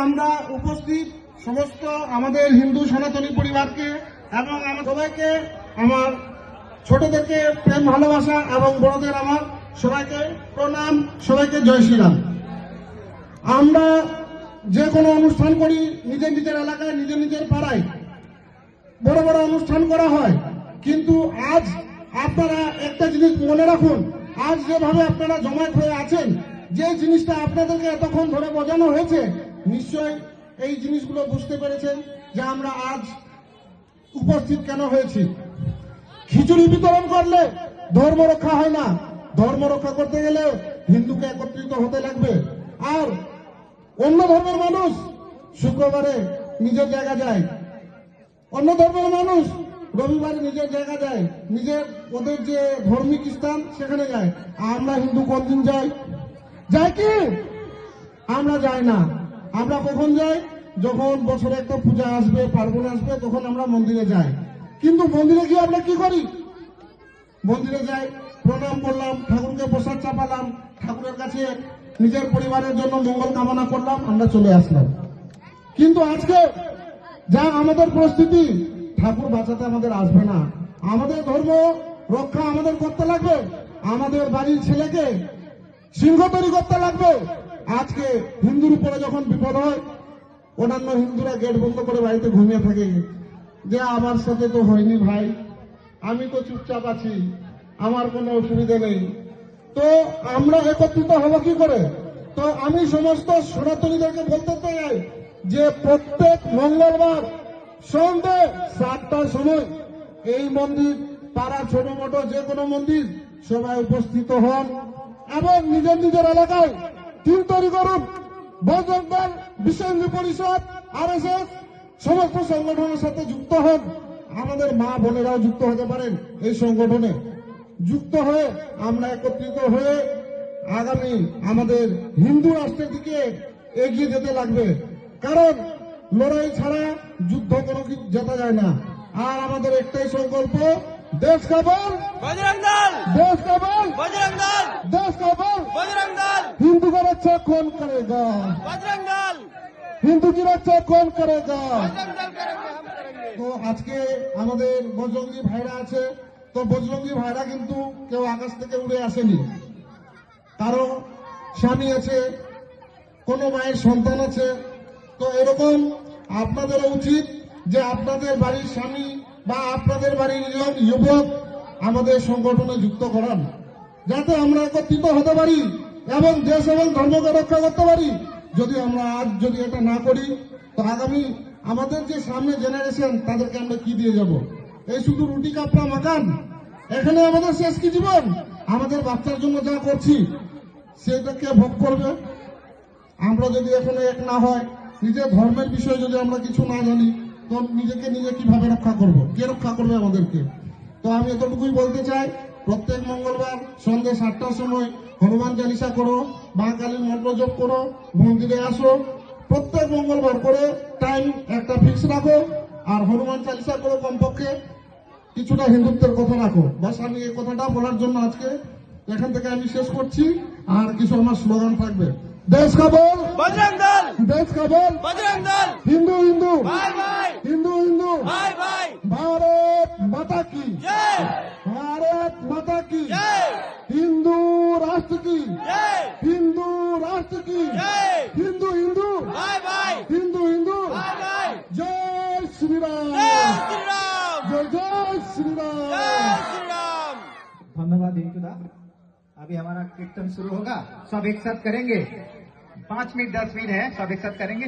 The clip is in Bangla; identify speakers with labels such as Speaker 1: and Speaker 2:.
Speaker 1: আমরা উপস্থিত সমস্ত আমাদের হিন্দু সনাতনী পরিবারকে এবং আমার সবাইকে, আমার ছোটদেরকে প্রেম ভালোবাসা এবং বড়দের আমার সবাইকে প্রণাম, সবাইকে জয় শ্রীরাম। আমরা যে কোনো অনুষ্ঠান করি নিজের নিজের এলাকায়, নিজের নিজের পাড়ায় বড় বড় অনুষ্ঠান করা হয়, কিন্তু আজ আপনারা একটা জিনিস মনে রাখুন, আজ যেভাবে আপনারা জমায়েত হয়ে আছেন, যে জিনিসটা আপনাদেরকে এতক্ষণ ধরে বোঝানো হয়েছে, নিশ্চয় এই জিনিসগুলো বুঝতে পেরেছেন যে আমরা আজ উপস্থিত কেন হয়েছি। খিচুড়ি বিতরণ করলে ধর্ম রক্ষা হয় না, ধর্ম রক্ষা করতে গেলে হিন্দুকে একত্রিত হতে লাগবে। আর অন্য ধর্মের মানুষ শুক্রবারে নিজের জায়গা যায়, অন্য ধর্মের মানুষ রবিবারে নিজের জায়গা যায়, নিজের ওদের যে ধর্মিক স্থান সেখানে যায়। আমরা হিন্দু কোন দিন যাই? যাই কি? আমরা যাই না। আমরা কখন যাই? যখন বছরে একটা পূজা আসবে, পার্বণ আসবে, তখন আমরা মন্দিরে যাই। কিন্তু মন্দিরে গিয়ে আমরা কি করি? মন্দিরে যাই, প্রণাম করলাম, ঠাকুরকে প্রসাদ চাপালাম, ঠাকুরের কাছে নিজের পরিবারের জন্য মঙ্গল কামনা করলাম, আমরা চলে আসলাম। কিন্তু আজকে যা আমাদের পরিস্থিতি, ঠাকুর বাঁচাতে আমাদের আসবে না। আমাদের ধর্ম রক্ষা আমাদের করতে লাগবে, আমাদের বাড়ির ছেলেকে সিংহ তৈরি করতে লাগবে। আজকে হিন্দুর উপরে যখন বিপদ হয়, অন্যান্য হিন্দুরা গেট বন্ধ করে বাড়িতে ঘুমিয়ে থাকে, যে আমার সাথে তো হয়নি ভাই, আমি তো চুপচাপ আছি, আমার কোনো অসুবিধা নেই। তো আমরা একত্রিত হব কি করে? তো আমি সমস্ত সনাতনীদেরকে বলতে চাই যে প্রত্যেক মঙ্গলবার সন্ধ্যে 7টার সময় এই মন্দির, পাড়া ছোট মোটো যে কোনো মন্দির, সবাই উপস্থিত হন এবং নিজের নিজের এলাকায় টিম তৈরি করুন। বজরং দল, বিশ্ব হিন্দু পরিষদ, RSS সমস্ত সংগঠনের সাথে যুক্ত হন। আমাদের মা বোনেরাও যুক্ত হতে পারেন এই সংগঠনে। যুক্ত হয়ে আমরা একত্রিত হয়ে আগামী আমাদের হিন্দু রাষ্ট্রের দিকে এগিয়ে যেতে লাগবে। কারণ লড়াই ছাড়া যুদ্ধ কোনো কিছু জেতা যায় না। আর আমাদের একটাই সংকল্প, দেশ का बल
Speaker 2: बजरंग दल,
Speaker 1: देश का बल
Speaker 2: बजरंग दल,
Speaker 1: देश का बल।
Speaker 2: बजरंग दल,
Speaker 1: हिंदू का रक्षा कौन करेगा?
Speaker 2: बजरंग दल,
Speaker 1: हिंदू की रक्षा कौन करेगा?
Speaker 2: बजरंग दल करेंगे, हम करेंगे।
Speaker 1: তো আজকে আমাদের বজরঙ্গী ভাইরা আছে, তো বজরঙ্গী ভাইরা কিন্তু কেউ আকাশ থেকে উড়ে আসেনি। কারো স্বামী আছে, কোনো মায়ের সন্তান আছে। তো এরকম আপনাদেরও উচিত যে আপনাদের বাড়ির স্বামী বা আপনাদের বাড়ির যুবক আমাদের সংগঠনে যুক্ত করান, যাতে আমরা একত্রিত হতে পারি এবং দেশ এবং ধর্মকে রক্ষা করতে পারি। যদি আমরা আজ যদি এটা না করি, তো আগামী আমাদের যে সামনে জেনারেশন, তাদেরকে আমরা কি দিয়ে যাব? এই শুধু রুটি কাপড়া মাকান, এখানে আমাদের শেষ কি জীবন? আমাদের বাচ্চার জন্য যা করছি সেটাকে ভোগ করবে। আমরা যদি এখানে এক না হয়, নিজের ধর্মের বিষয়ে যদি আমরা কিছু না জানি, তো নিজেকে নিজে কিভাবে রক্ষা করব? কে রক্ষা করবে আমাদেরকে? তো আমি এতটুকুই বলতে চাই, প্রত্যেক মঙ্গলবার সন্ধ্যে 7টার সময় হনুমান চালিসা করো, মা কালীর মন্ত্র জপ করো, মন্দিরে আসো। প্রত্যেক মঙ্গলবার করে টাইম একটা ফিক্স রাখো, আর হনুমান চালিসা করো, কমপক্ষে কিছুটা হিন্দুত্বের কথা রাখো। বাস আমি এই কথাটা বলার জন্য আজকে এখান থেকে আমি শেষ করছি। আর কিছু আমার স্লোগান থাকবে, দেশ का बल
Speaker 2: बजरंग दल,
Speaker 1: देश का बल,
Speaker 2: बजरंग दल,
Speaker 1: हिंदू हिंदू,
Speaker 2: भाई भाई,
Speaker 1: हिंदू हिंदू,
Speaker 2: भाई भाई,
Speaker 1: भारत माता की
Speaker 2: जय,
Speaker 1: भारत माता की
Speaker 2: जय,
Speaker 1: हिंदू राष्ट्र की
Speaker 2: जय,
Speaker 1: हिंदू राष्ट्र की
Speaker 2: जय,
Speaker 1: हिंदू हिंदू,
Speaker 2: भाई भाई,
Speaker 1: हिंदू हिंदू,
Speaker 2: भाई भाई,
Speaker 1: जय श्री राम,
Speaker 2: जय श्री राम,
Speaker 1: जय श्री राम।
Speaker 2: जय श्री राम।
Speaker 3: धन्यवाद इंकुदा। अभी हमारा कीर्तन शुरू होगा, सब एक साथ करेंगे। 5 मिनट 10 मिनट है, सब एक साथ करेंगे।